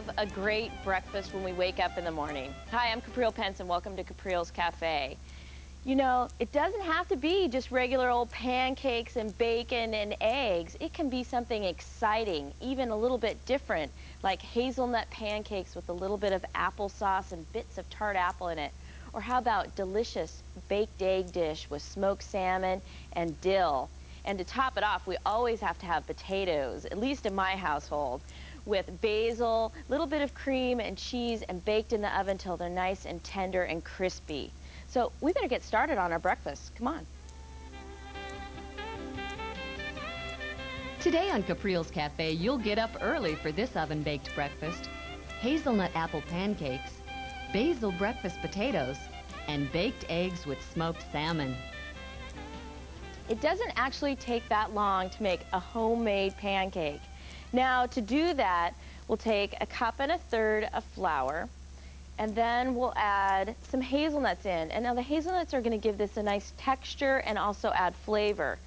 have a great breakfast when we wake up in the morning. Hi, I'm Caprial Pence and welcome to Caprial's Cafe. You know, it doesn't have to be just regular old pancakes and bacon and eggs. It can be something exciting, even a little bit different, like hazelnut pancakes with a little bit of applesauce and bits of tart apple in it. Or how about delicious baked egg dish with smoked salmon and dill. And to top it off, we always have to have potatoes, at least in my household, with basil, a little bit of cream and cheese, and baked in the oven till they're nice and tender and crispy. So we better get started on our breakfast. Come on. Today on Caprial's Cafe, you'll get up early for this oven-baked breakfast. Hazelnut apple pancakes, basil breakfast potatoes, and baked eggs with smoked salmon. It doesn't actually take that long to make a homemade pancake. Now, to do that, we'll take 1.33 cups of flour, and then we'll add some hazelnuts in. And now the hazelnuts are going to give this a nice texture and also add flavor.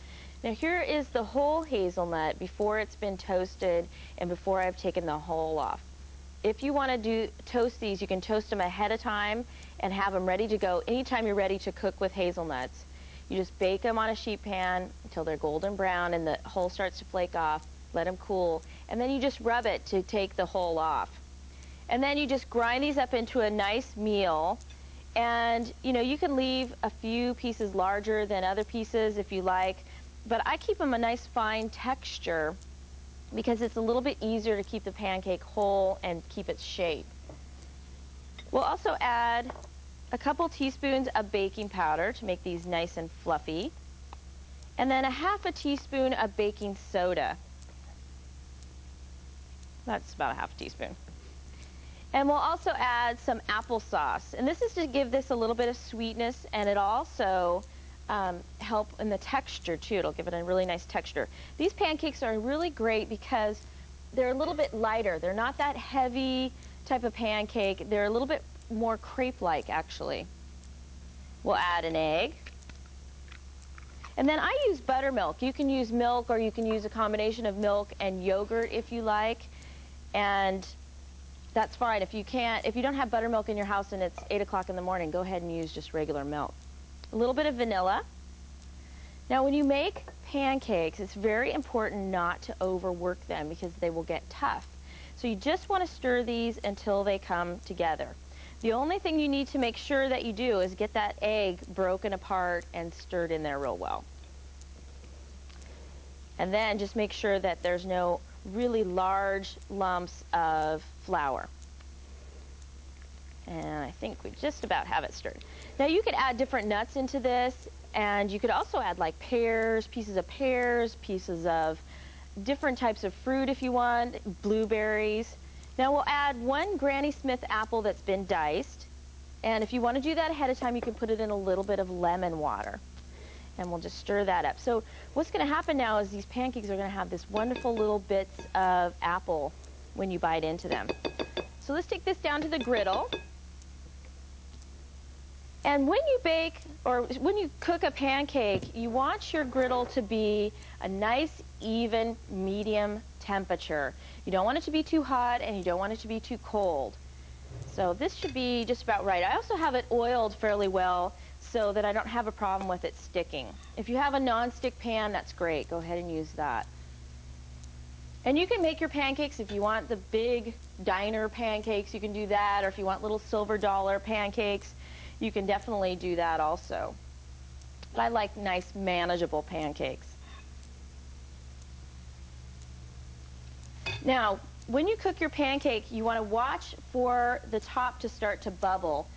Now here is the whole hazelnut before it's been toasted and before I've taken the hull off. If you want to toast these, you can toast them ahead of time and have them ready to go anytime you're ready to cook with hazelnuts. You just bake them on a sheet pan until they're golden brown and the hull starts to flake off. Let them cool, and then you just rub it to take the hull off. And then you just grind these up into a nice meal. And you know, you can leave a few pieces larger than other pieces if you like, but I keep them a nice fine texture because it's a little bit easier to keep the pancake whole and keep its shape. We'll also add a couple teaspoons of baking powder to make these nice and fluffy, and then 1/2 teaspoon of baking soda. That's about 1/2 teaspoon. And we'll also add some applesauce, and this is to give this a little bit of sweetness, and it also help in the texture too. It'll give it a really nice texture. These pancakes are really great because they're a little bit lighter. They're not that heavy type of pancake. They're a little bit more crepe-like, actually. We'll add an egg. And then I use buttermilk. You can use milk, or you can use a combination of milk and yogurt if you like. And that's fine. If you don't have buttermilk in your house and it's 8 o'clock in the morning, go ahead and use just regular milk. A little bit of vanilla. Now when you make pancakes, it's very important not to overwork them because they will get tough. So you just want to stir these until they come together. The only thing you need to make sure that you do is get that egg broken apart and stirred in there real well. And then just make sure that there's no really large lumps of flour. And I think we just about have it stirred. Now you could add different nuts into this, and you could also add like pears, pieces of different types of fruit if you want, blueberries. Now we'll add 1 Granny Smith apple that's been diced, and if you want to do that ahead of time, you can put it in a little bit of lemon water. And we'll just stir that up. So what's going to happen now is these pancakes are going to have this wonderful little bits of apple when you bite into them. So let's take this down to the griddle. And when you bake, or when you cook a pancake, you want your griddle to be a nice, even, medium temperature. You don't want it to be too hot, and you don't want it to be too cold. So this should be just about right. I also have it oiled fairly well so that I don't have a problem with it sticking. If you have a non-stick pan, that's great. Go ahead and use that. And you can make your pancakes if you want the big diner pancakes, you can do that, or if you want little silver dollar pancakes, you can definitely do that also. But I like nice, manageable pancakes. Now, when you cook your pancake, you want to watch for the top to start to bubble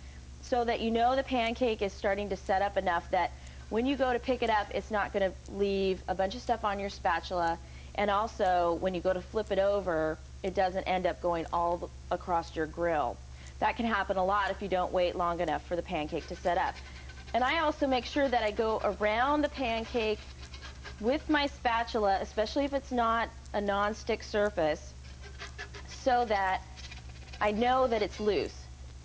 so that you know the pancake is starting to set up enough that when you go to pick it up, it's not going to leave a bunch of stuff on your spatula. And also, when you go to flip it over, it doesn't end up going all across your grill. That can happen a lot if you don't wait long enough for the pancake to set up. And I also make sure that I go around the pancake with my spatula, especially if it's not a non-stick surface, so that I know that it's loose.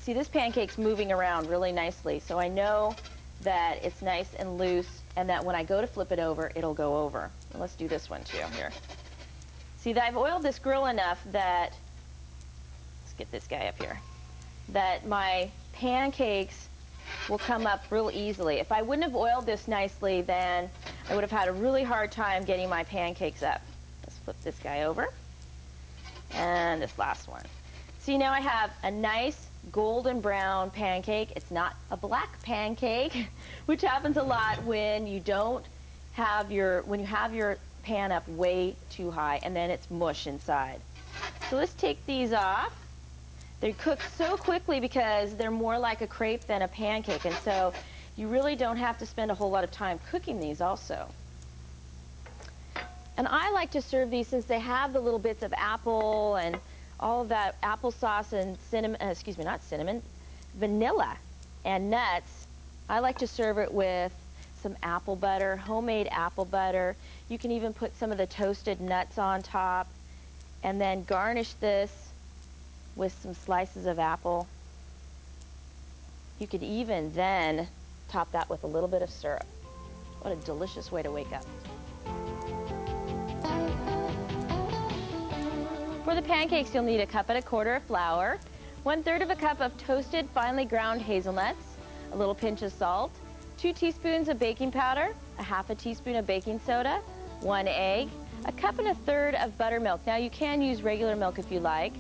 See, this pancake's moving around really nicely, so I know that it's nice and loose, and that when I go to flip it over, it'll go over. And let's do this one too here. See, that I've oiled this grill enough that get this guy up here, that my pancakes will come up real easily. If I wouldn't have oiled this nicely, then I would have had a really hard time getting my pancakes up. Let's flip this guy over. And this last one. See, now I have a nice golden brown pancake. It's not a black pancake, which happens a lot when you don't have your pan up way too high, and then it's mush inside. So let's take these off. They cook so quickly because they're more like a crepe than a pancake, and so you really don't have to spend a whole lot of time cooking these also. And I like to serve these since they have the little bits of apple and all of that applesauce and vanilla and nuts. I like to serve it with some apple butter, homemade apple butter. You can even put some of the toasted nuts on top, and then garnish this with some slices of apple. You could even then top that with a little bit of syrup. What a delicious way to wake up. For the pancakes, you'll need 1 1/4 cups of flour, 1/3 cup of toasted finely ground hazelnuts, a little pinch of salt, 2 teaspoons of baking powder, 1/2 teaspoon of baking soda, 1 egg, 1 1/4 cups of buttermilk. Now you can use regular milk if you like.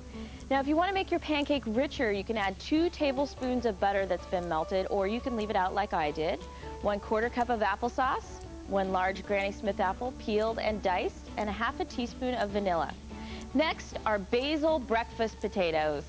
Now if you want to make your pancake richer, you can add 2 tablespoons of butter that's been melted, or you can leave it out like I did. 1/4 cup of applesauce, 1 large Granny Smith apple peeled and diced, and 1/2 teaspoon of vanilla. Next are basil breakfast potatoes.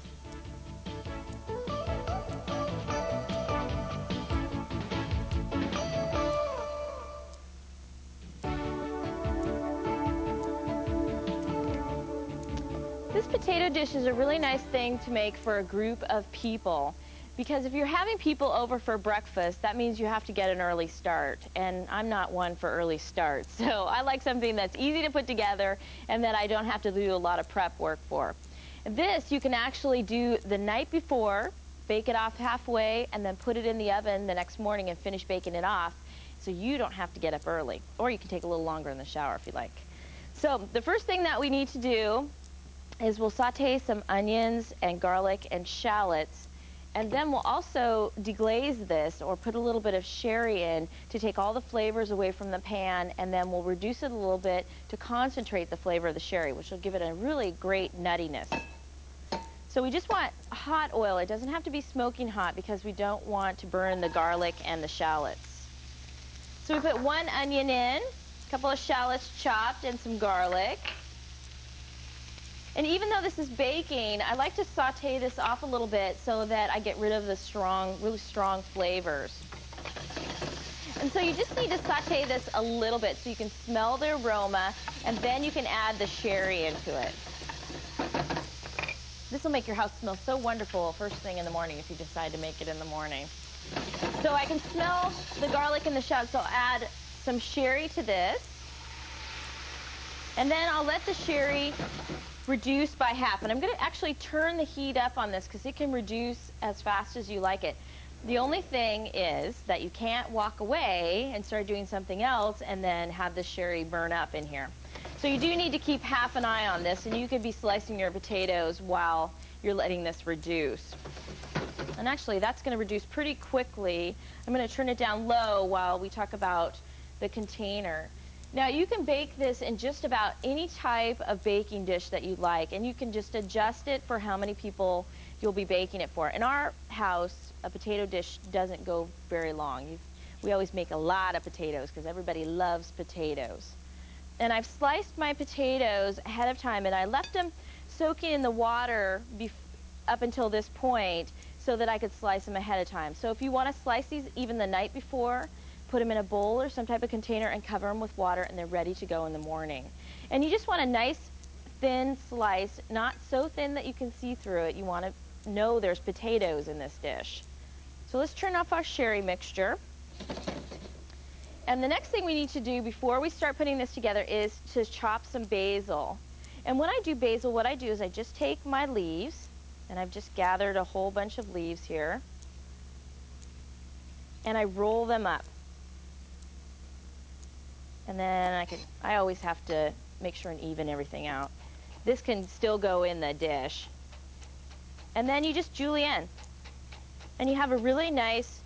This potato dish is a really nice thing to make for a group of people, because if you're having people over for breakfast, that means you have to get an early start, and I'm not one for early starts. So I like something that's easy to put together and that I don't have to do a lot of prep work for. This you can actually do the night before, bake it off halfway, and then put it in the oven the next morning and finish baking it off, so you don't have to get up early. Or you can take a little longer in the shower if you like. So the first thing that we need to do is we'll saute some onions and garlic and shallots, and then we'll also deglaze this, or put a little bit of sherry in to take all the flavors away from the pan, and then we'll reduce it a little bit to concentrate the flavor of the sherry, which will give it a really great nuttiness. So we just want hot oil. It doesn't have to be smoking hot because we don't want to burn the garlic and the shallots. So we put 1 onion in, a couple of shallots chopped, and some garlic. And even though this is baking, I like to saute this off a little bit so that I get rid of the really strong flavors. And so you just need to saute this a little bit so you can smell the aroma, and then you can add the sherry into it. This will make your house smell so wonderful first thing in the morning if you decide to make it in the morning. So I can smell the garlic and the shallots, so I'll add some sherry to this. And then I'll let the sherry reduce by half. And I'm going to actually turn the heat up on this because it can reduce as fast as you like it. The only thing is that you can't walk away and start doing something else and then have the sherry burn up in here. So you do need to keep half an eye on this, and you could be slicing your potatoes while you're letting this reduce. And actually, that's going to reduce pretty quickly. I'm going to turn it down low while we talk about the container. Now, you can bake this in just about any type of baking dish that you like, and you can just adjust it for how many people you'll be baking it for. In our house, a potato dish doesn't go very long. We always make a lot of potatoes because everybody loves potatoes. And I've sliced my potatoes ahead of time, and I left them soaking in the water up until this point so that I could slice them ahead of time. So if you want to slice these even the night before, put them in a bowl or some type of container and cover them with water, and they're ready to go in the morning. And you just want a nice thin slice, not so thin that you can see through it. You want to know there's potatoes in this dish. So let's turn off our sherry mixture. And the next thing we need to do before we start putting this together is to chop some basil. And when I do basil, what I do is I just take my leaves, and I've just gathered a whole bunch of leaves here, and I roll them up. And then I always have to make sure and even everything out. This can still go in the dish. And then you just julienne. And you have a really nice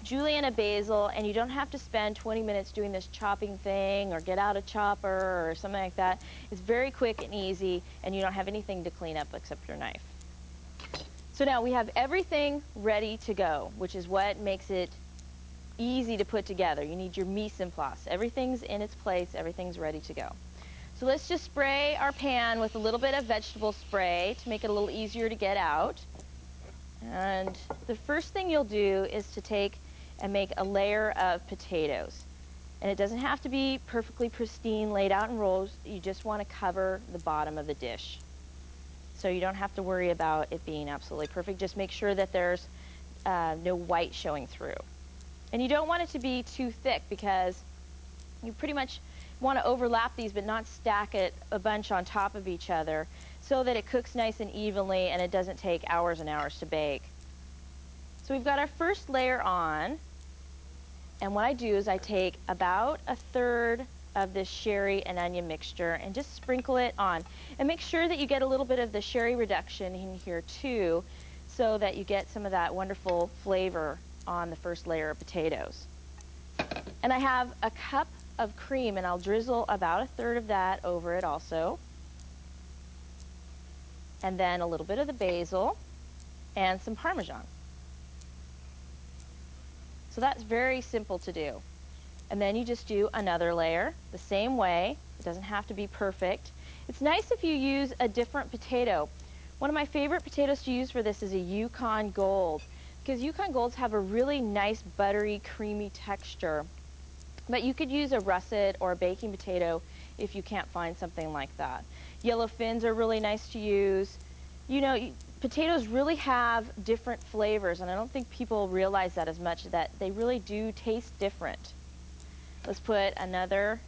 julienne of basil, and you don't have to spend 20 minutes doing this chopping thing or get out a chopper or something like that. It's very quick and easy, and you don't have anything to clean up except your knife. So now we have everything ready to go, which is what makes it easy to put together. You need your mise en place. Everything's in its place, everything's ready to go. So let's just spray our pan with a little bit of vegetable spray to make it a little easier to get out. And the first thing you'll do is to take and make a layer of potatoes. And it doesn't have to be perfectly pristine, laid out in rows. You just want to cover the bottom of the dish. So you don't have to worry about it being absolutely perfect. Just make sure that there's no white showing through. And you don't want it to be too thick, because you pretty much want to overlap these but not stack it a bunch on top of each other, so that it cooks nice and evenly and it doesn't take hours and hours to bake. So we've got our first layer on, and what I do is I take about a third of this sherry and onion mixture and just sprinkle it on. And make sure that you get a little bit of the sherry reduction in here too, so that you get some of that wonderful flavor on the first layer of potatoes. And I have a cup of cream, and I'll drizzle about a third of that over it also. And then a little bit of the basil and some Parmesan. So that's very simple to do. And then you just do another layer the same way. It doesn't have to be perfect. It's nice if you use a different potato. One of my favorite potatoes to use for this is a Yukon Gold, because Yukon Golds have a really nice buttery, creamy texture. But you could use a russet or a baking potato if you can't find something like that. Yellow fins are really nice to use. You know, potatoes really have different flavors, and I don't think people realize that as much, that they really do taste different. Let's put another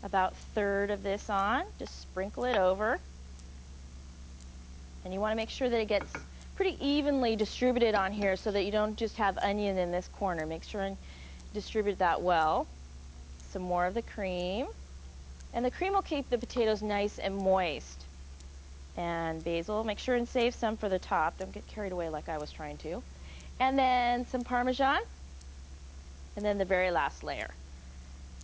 about third of this on. Just sprinkle it over. And you want to make sure that it gets pretty evenly distributed on here, so that you don't just have onion in this corner. Make sure and distribute that well. Some more of the cream. And the cream will keep the potatoes nice and moist. And basil, make sure and save some for the top. Don't get carried away like I was trying to. And then some Parmesan. And then the very last layer.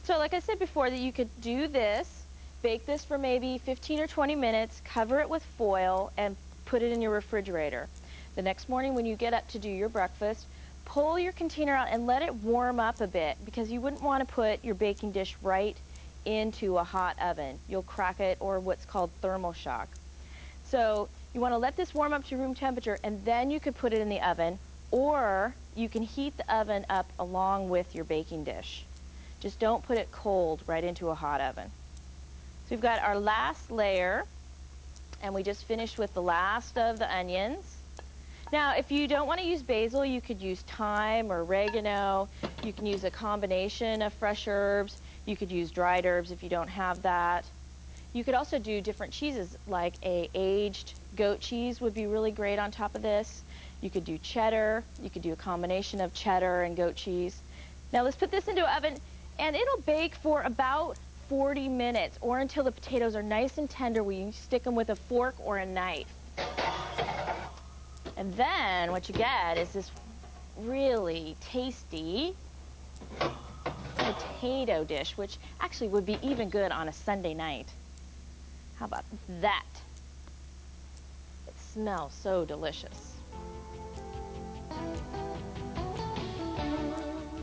So like I said before, that you could do this, bake this for maybe 15 or 20 minutes, cover it with foil, and put it in your refrigerator. The next morning when you get up to do your breakfast, pull your container out and let it warm up a bit, because you wouldn't want to put your baking dish right into a hot oven. You'll crack it, or what's called thermal shock. So you want to let this warm up to room temperature, and then you could put it in the oven, or you can heat the oven up along with your baking dish. Just don't put it cold right into a hot oven. So we've got our last layer, and we just finished with the last of the onions. Now, if you don't want to use basil, you could use thyme or oregano. You can use a combination of fresh herbs. You could use dried herbs if you don't have that. You could also do different cheeses, like a aged goat cheese would be really great on top of this. You could do cheddar. You could do a combination of cheddar and goat cheese. Now let's put this into an oven, and it'll bake for about 40 minutes, or until the potatoes are nice and tender where you stick them with a fork or a knife. And then what you get is this really tasty potato dish, which actually would be even good on a Sunday night. How about that? It smells so delicious.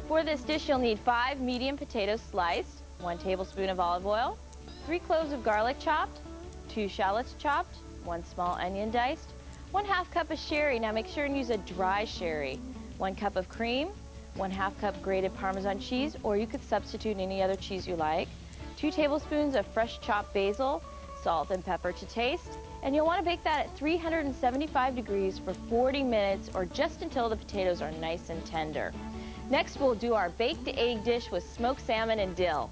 For this dish, you'll need 5 medium potatoes sliced, 1 tablespoon of olive oil, 3 cloves of garlic chopped, 2 shallots chopped, 1 small onion diced, 1/2 cup of sherry. Now make sure and use a dry sherry. 1 cup of cream, 1/2 cup grated Parmesan cheese, or you could substitute any other cheese you like, 2 tablespoons of fresh chopped basil, salt and pepper to taste, and you'll want to bake that at 375 degrees for 40 minutes, or just until the potatoes are nice and tender. Next, we'll do our baked egg dish with smoked salmon and dill.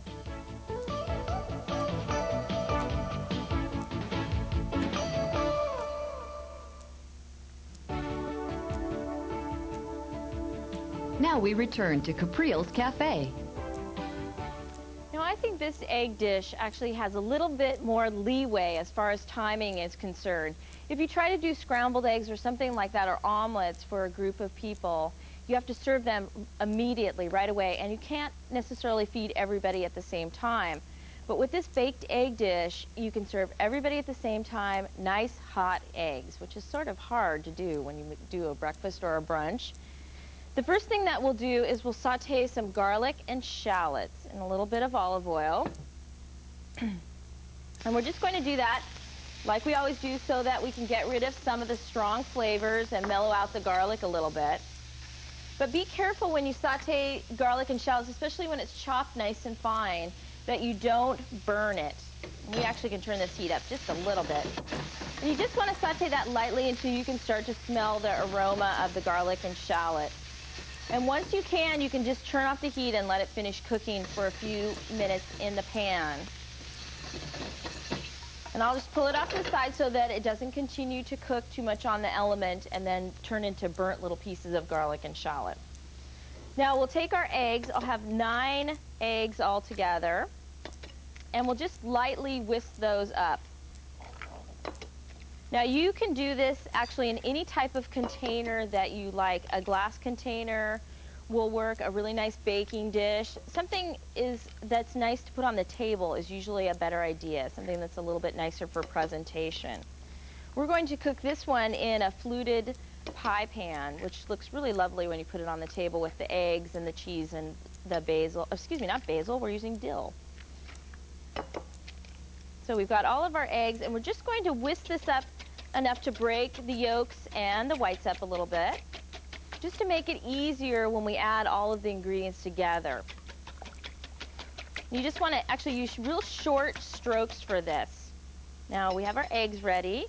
Now we return to Caprial's Cafe. Now I think this egg dish actually has a little bit more leeway as far as timing is concerned. If you try to do scrambled eggs or something like that, or omelets for a group of people, you have to serve them immediately, right away, and you can't necessarily feed everybody at the same time. But with this baked egg dish, you can serve everybody at the same time, nice hot eggs, which is sort of hard to do when you do a breakfast or a brunch. The first thing that we'll do is we'll saute some garlic and shallots in a little bit of olive oil. And we're just going to do that like we always do so that we can get rid of some of the strong flavors and mellow out the garlic a little bit. But be careful when you saute garlic and shallots, especially when it's chopped nice and fine, that you don't burn it. We actually can turn this heat up just a little bit. And you just want to saute that lightly until you can start to smell the aroma of the garlic and shallot. And once you can just turn off the heat and let it finish cooking for a few minutes in the pan. And I'll just pull it off to the side so that it doesn't continue to cook too much on the element and then turn into burnt little pieces of garlic and shallot. Now we'll take our eggs. I'll have 9 eggs all together. And we'll just lightly whisk those up. Now you can do this actually in any type of container that you like. A glass container will work, a really nice baking dish. Something that's nice to put on the table is usually a better idea, something that's a little bit nicer for presentation. We're going to cook this one in a fluted pie pan, which looks really lovely when you put it on the table with the eggs and the cheese and the basil. Excuse me, not basil, we're using dill. So we've got all of our eggs, and we're just going to whisk this up enough to break the yolks and the whites up a little bit, just to make it easier when we add all of the ingredients together. You just want to actually use real short strokes for this. Now we have our eggs ready.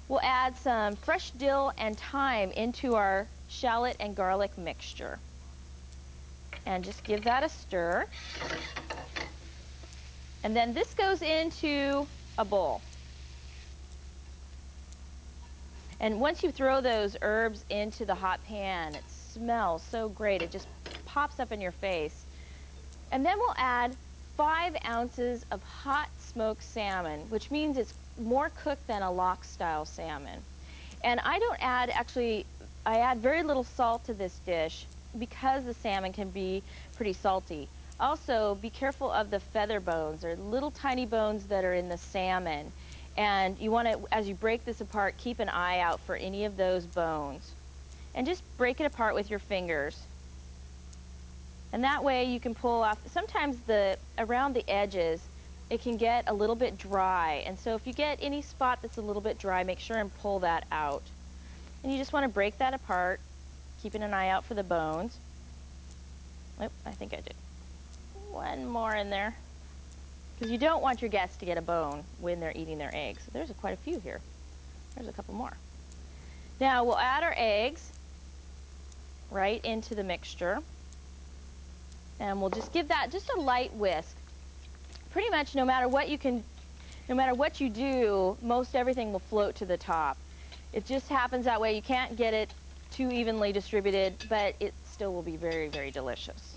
We'll add some fresh dill and thyme into our shallot and garlic mixture. And just give that a stir. And then this goes into a bowl. And once you throw those herbs into the hot pan, it smells so great. It just pops up in your face. And then we'll add 5 ounces of hot smoked salmon, which means it's more cooked than a lock-style salmon. And I don't add, actually, I add very little salt to this dish because the salmon can be pretty salty. Also, be careful of the feather bones, or little tiny bones that are in the salmon. And you want to, as you break this apart, keep an eye out for any of those bones. And just break it apart with your fingers. And that way you can pull off, sometimes around the edges, it can get a little bit dry. And so if you get any spot that's a little bit dry, make sure and pull that out. And you just want to break that apart, keeping an eye out for the bones. Oh, I think I did. One more in there, because you don't want your guests to get a bone when they're eating their eggs. There's quite a few here. There's a couple more. Now we'll add our eggs right into the mixture, and we'll just give that just a light whisk. Pretty much no matter what you do, most everything will float to the top. It just happens that way. You can't get it too evenly distributed, but it still will be very, very delicious.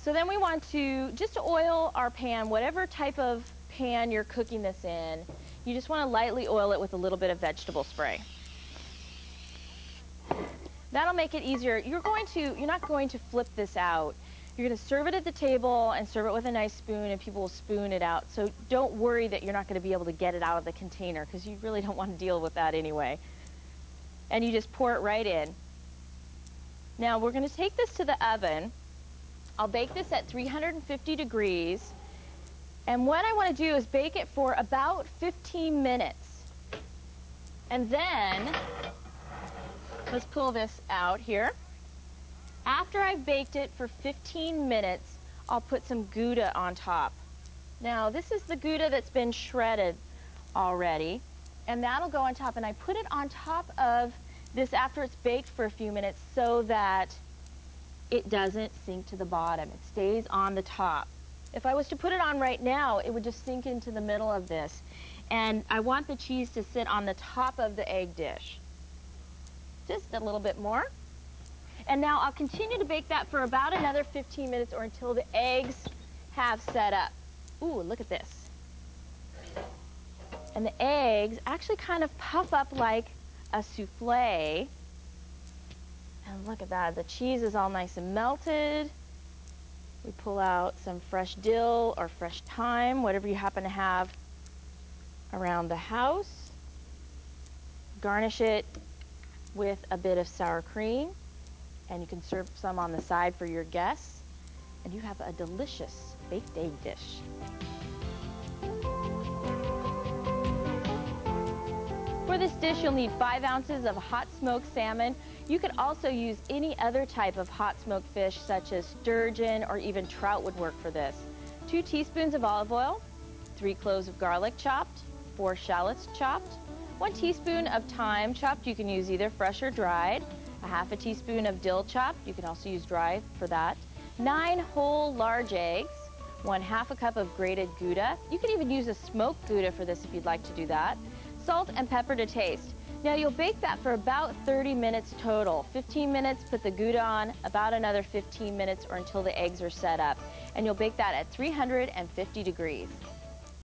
So then we want to just oil our pan, whatever type of pan you're cooking this in. You just want to lightly oil it with a little bit of vegetable spray. That'll make it easier. You're not going to flip this out. You're going to serve it at the table and serve it with a nice spoon, and people will spoon it out. So don't worry that you're not going to be able to get it out of the container, because you really don't want to deal with that anyway. And you just pour it right in. Now we're going to take this to the oven. I'll bake this at 350 degrees, and what I want to do is bake it for about 15 minutes. And then, let's pull this out here. After I've baked it for 15 minutes, I'll put some Gouda on top. Now, this is the Gouda that's been shredded already, and that'll go on top, and I put it on top of this after it's baked for a few minutes so that it doesn't sink to the bottom. It stays on the top. If I was to put it on right now, it would just sink into the middle of this. And I want the cheese to sit on the top of the egg dish. Just a little bit more. And now I'll continue to bake that for about another 15 minutes, or until the eggs have set up. Ooh, look at this. And the eggs actually kind of puff up like a souffle. And look at that, the cheese is all nice and melted. We pull out some fresh dill or fresh thyme, whatever you happen to have around the house. Garnish it with a bit of sour cream, and you can serve some on the side for your guests, and you have a delicious baked egg dish. For this dish, you'll need 5 ounces of hot smoked salmon. You could also use any other type of hot smoked fish, such as sturgeon or even trout would work for this. 2 teaspoons of olive oil, 3 cloves of garlic chopped, 4 shallots chopped, 1 teaspoon of thyme chopped. You can use either fresh or dried. A half a teaspoon of dill chopped. You can also use dry for that. 9 whole large eggs, 1/2 cup of grated Gouda. You can even use a smoked Gouda for this if you'd like to do that. Salt and pepper to taste. Now you'll bake that for about 30 minutes total. 15 minutes, put the Gouda on, about another 15 minutes or until the eggs are set up. And you'll bake that at 350 degrees.